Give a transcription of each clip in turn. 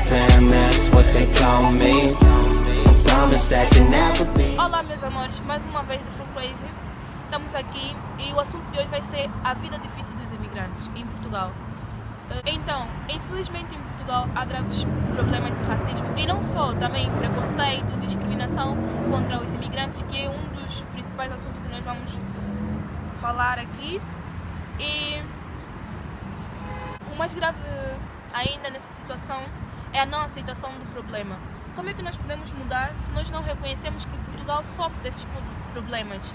fam, that's what they call me. Promise that you never be. Olá meus amores, mais uma vez do Full Crazy. Estamos aqui e o assunto de hoje vai ser a vida difícil dos imigrantes em Portugal. Então, infelizmente em Portugal há graves problemas de racismo e não só, também preconceito, discriminação contra os imigrantes, que é um dos principais assuntos que nós vamos falar aqui. E o mais grave ainda nessa situação é a não aceitação do problema. Como é que nós podemos mudar se nós não reconhecemos que Portugal sofre desses problemas?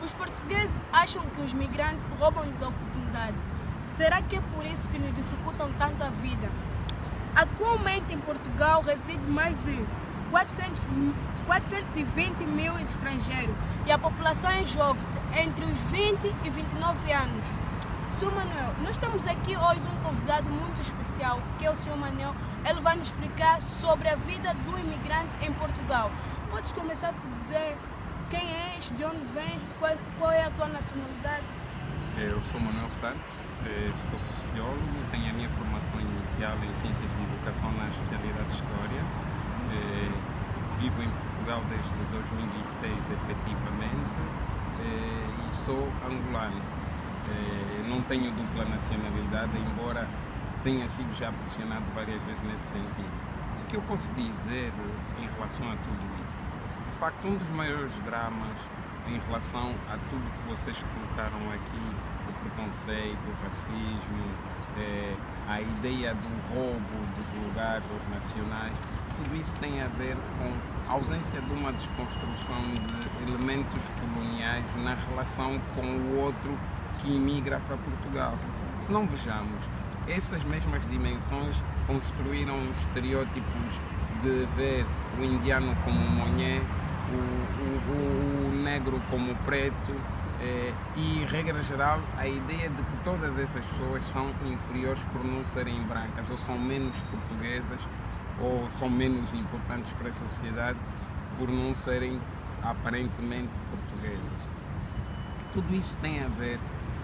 Os portugueses acham que os migrantes roubam-nos a oportunidade. Será que é por isso que nos dificultam tanto a vida? Atualmente em Portugal reside mais de 420 mil estrangeiros e a população é jovem, entre os 20 e 29 anos. Sr. Manuel, nós temos aqui hoje um convidado muito especial, que é o Sr. Manuel. Ele vai nos explicar sobre a vida do imigrante em Portugal. Podes começar por dizer quem és, de onde vens, qual é a tua nacionalidade? Eu sou Manuel Santos, sou sociólogo, tenho a minha formação inicial em Ciências de Educação na especialidade de História. Vivo em Portugal desde 2006, efetivamente, e sou angolano. Não tenho dupla nacionalidade, embora tenha sido já pressionado várias vezes nesse sentido. O que eu posso dizer em relação a tudo isso? De facto, um dos maiores dramas em relação a tudo que vocês colocaram aqui, o preconceito, o racismo, a ideia do roubo dos lugares aos nacionais, tudo isso tem a ver com a ausência de uma desconstrução de elementos coloniais na relação com o outro que imigra para Portugal. Se não vejamos, essas mesmas dimensões construíram estereótipos de ver o indiano como monhé, o negro como preto, e, regra geral, a ideia de que todas essas pessoas são inferiores por não serem brancas, ou são menos portuguesas, ou são menos importantes para essa sociedade por não serem aparentemente portuguesas. Tudo isso tem a ver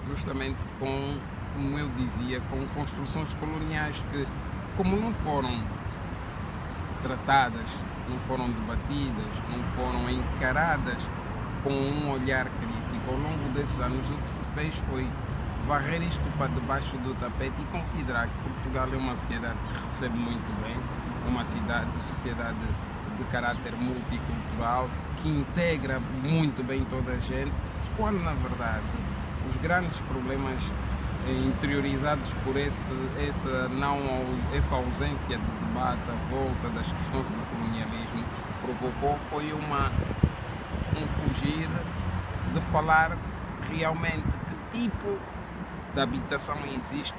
justamente com, como eu dizia, com construções coloniais que, como não foram tratadas, não foram debatidas, não foram encaradas com um olhar crítico ao longo desses anos, o que se fez foi varrer isto para debaixo do tapete e considerar que Portugal é uma sociedade que recebe muito bem, uma sociedade de caráter multicultural, que integra muito bem toda a gente, quando na verdade os grandes problemas interiorizados por essa ausência de debate à volta das questões do colonialismo provocou foi um fugir de falar realmente que tipo de habitação existe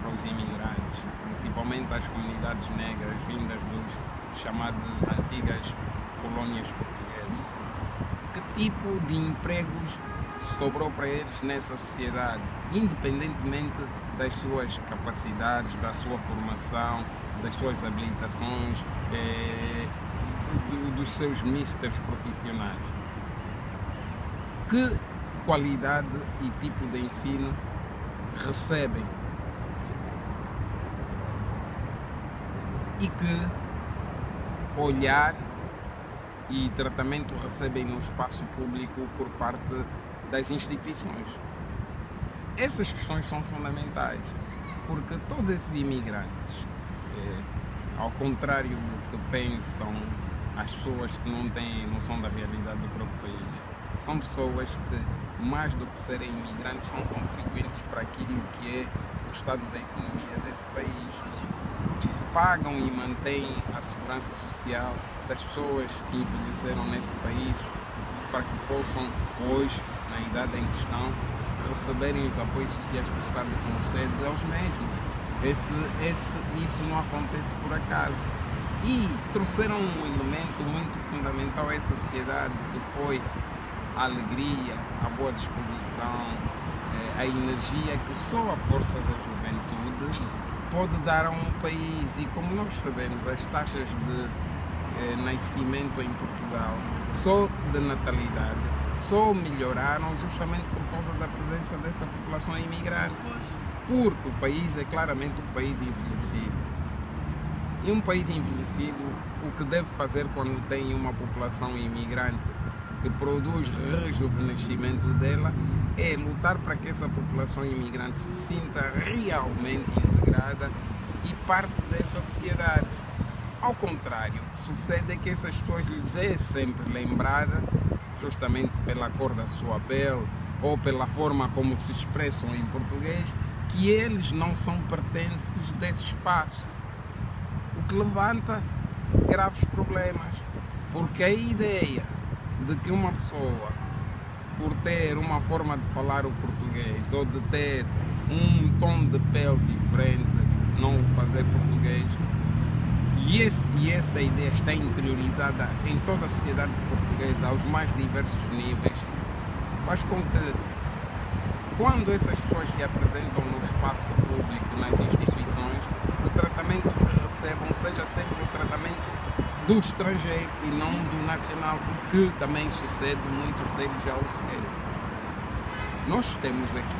para os imigrantes, principalmente as comunidades negras vindas dos chamados antigas colônias portuguesas. Que tipo de empregos sobrou para eles nessa sociedade, independentemente das suas capacidades, da sua formação, das suas habilitações, dos seus misters profissionais. Que qualidade e tipo de ensino recebem e que olhar e tratamento recebem no espaço público por parte das instituições. Essas questões são fundamentais, porque todos esses imigrantes, ao contrário do que pensam as pessoas que não têm noção da realidade do próprio país, são pessoas que, mais do que serem imigrantes, são contribuintes para aquilo que é o estado da economia desse país. Pagam e mantêm a segurança social das pessoas que envelheceram nesse país para que possam hoje, na idade em questão, receberem os apoios sociais que o Estado concede aos mesmos. Isso não acontece por acaso. E trouxeram um elemento muito fundamental a essa sociedade, que foi a alegria, a boa disposição, a energia que só a força da juventude pode dar a um país. E como nós sabemos, as taxas de nascimento em Portugal, só de natalidade, só melhoraram justamente por causa da presença dessa população imigrante, porque o país é claramente um país envelhecido. E um país envelhecido, o que deve fazer quando tem uma população imigrante que produz rejuvenescimento dela é lutar para que essa população imigrante se sinta realmente integrada e parte dessa sociedade. Ao contrário, o que sucede é que essas pessoas lhes é sempre lembrada, justamente pela cor da sua pele ou pela forma como se expressam em português, que eles não são pertences desse espaço. O que levanta graves problemas, porque a ideia de que uma pessoa, por ter uma forma de falar o português ou de ter um tom de pele diferente, não fazer português, e essa ideia está interiorizada em toda a sociedade portuguesa, aos mais diversos níveis, faz com que, quando essas pessoas se apresentam no espaço público, nas instituições, o tratamento que recebam seja sempre o tratamento do estrangeiro e não do nacional, que também sucede, muitos deles já o serem. Nós temos aqui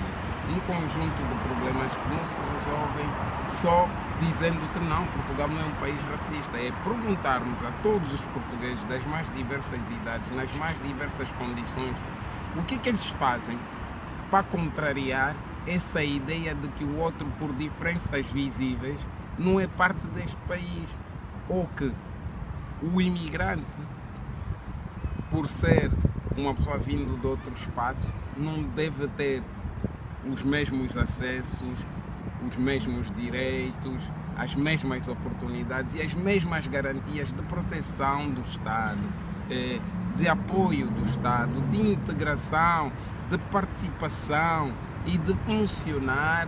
um conjunto de problemas que não se resolvem só dizendo que não, Portugal não é um país racista. É perguntarmos a todos os portugueses das mais diversas idades, nas mais diversas condições, o que eles fazem para contrariar essa ideia de que o outro, por diferenças visíveis, não é parte deste país, ou que o imigrante, por ser uma pessoa vindo de outro espaço, não deve ter os mesmos acessos, os mesmos direitos, as mesmas oportunidades e as mesmas garantias de proteção do Estado, de apoio do Estado, de integração, de participação e de funcionar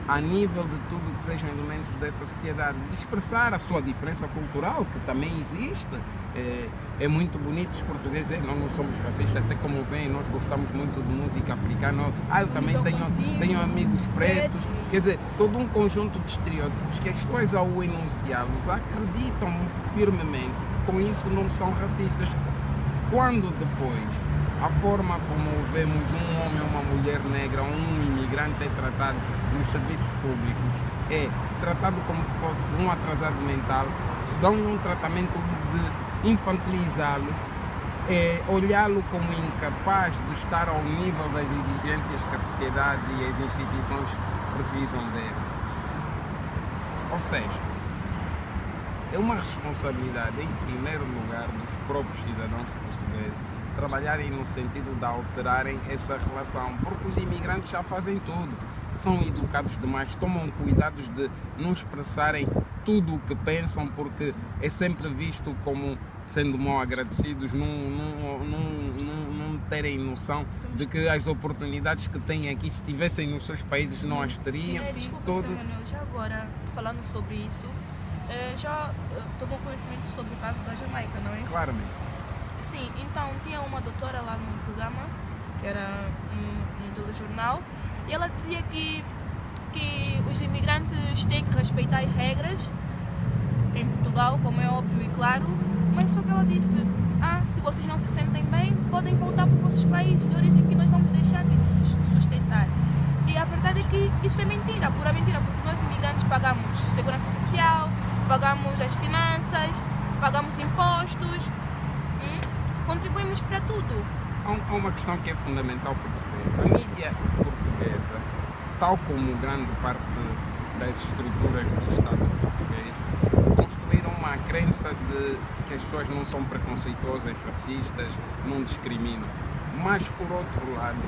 a nível de tudo que sejam elementos dessa sociedade, de expressar a sua diferença cultural, que também existe. É muito bonito os portugueses, nós não somos racistas, até como veem, nós gostamos muito de música africana. Eu também tenho amigos pretos. Quer dizer, todo um conjunto de estereótipos que as pessoas, ao enunciá-los, acreditam firmemente que com isso não são racistas. Quando depois a forma como vemos um homem ou uma mulher negra, um imigrante é tratado nos serviços públicos, é tratado como se fosse um atrasado mental, dão-lhe um tratamento de infantilizá-lo, olhá-lo como incapaz de estar ao nível das exigências que a sociedade e as instituições precisam dele. Ou seja, é uma responsabilidade, em primeiro lugar, dos próprios cidadãos portugueses trabalharem no sentido de alterarem essa relação, porque os imigrantes já fazem tudo, são educados demais, tomam cuidados de não expressarem tudo o que pensam, porque é sempre visto como sendo mal agradecidos, não terem noção de que as oportunidades que têm aqui, se estivessem nos seus países, não as teriam. Desculpa, Sr. Manuel, já agora, falando sobre isso, já tomou conhecimento sobre o caso da Jamaica, não é? Claramente. Sim, então tinha uma doutora lá no programa, que era um telejornal, e ela dizia que os imigrantes têm que respeitar as regras em Portugal, como é óbvio e claro, mas só que ela disse, se vocês não se sentem bem, podem voltar para os vossos países de origem, que nós vamos deixar de vos sustentar. E a verdade é que isso é mentira, pura mentira, porque nós imigrantes pagamos segurança social, pagamos as finanças, pagamos impostos, contribuímos para tudo. Há uma questão que é fundamental perceber. A mídia portuguesa, tal como grande parte das estruturas do Estado português, construíram uma crença de que as pessoas não são preconceituosas, racistas, não discriminam. Mas, por outro lado,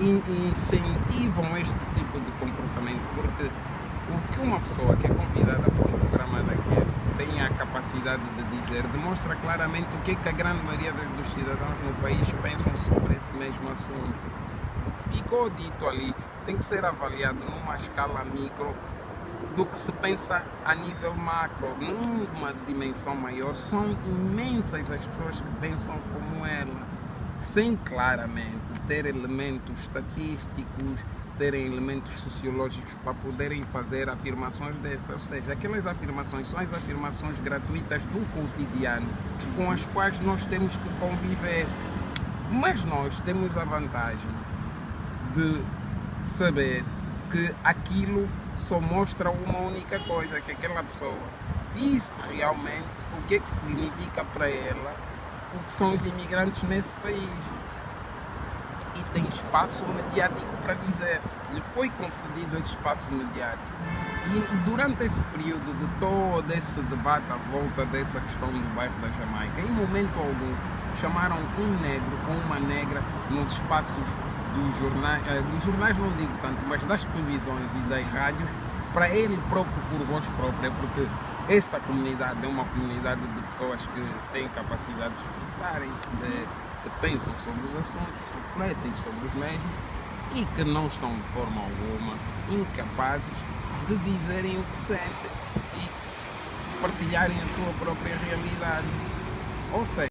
incentivam este tipo de comportamento, porque o que uma pessoa que é convidada para um programa daquele tem a capacidade de dizer, demonstra claramente o que é que a grande maioria dos cidadãos no país pensam sobre esse mesmo assunto. O que ficou dito ali tem que ser avaliado numa escala micro do que se pensa a nível macro. Numa dimensão maior, são imensas as pessoas que pensam como ela, sem claramente ter elementos estatísticos, terem elementos sociológicos para poderem fazer afirmações dessas. Ou seja, aquelas afirmações são as afirmações gratuitas do cotidiano com as quais nós temos que conviver. Mas nós temos a vantagem de saber que aquilo só mostra uma única coisa, que aquela pessoa disse realmente o que é que significa para ela o que são os imigrantes nesse país. E tem espaço mediático para dizer. Lhe foi concedido esse espaço mediático. E durante esse período de todo esse debate à volta dessa questão do bairro da Jamaica, em momento algum, chamaram um negro ou uma negra nos espaços dos jornais não digo tanto, mas das televisões e das rádios, para ele próprio, por voz própria, porque essa comunidade é uma comunidade de pessoas que têm capacidade de expressarem-se, que pensam sobre os assuntos, refletem sobre os mesmos e que não estão de forma alguma incapazes de dizerem o que sentem e partilharem a sua própria realidade. Ou seja,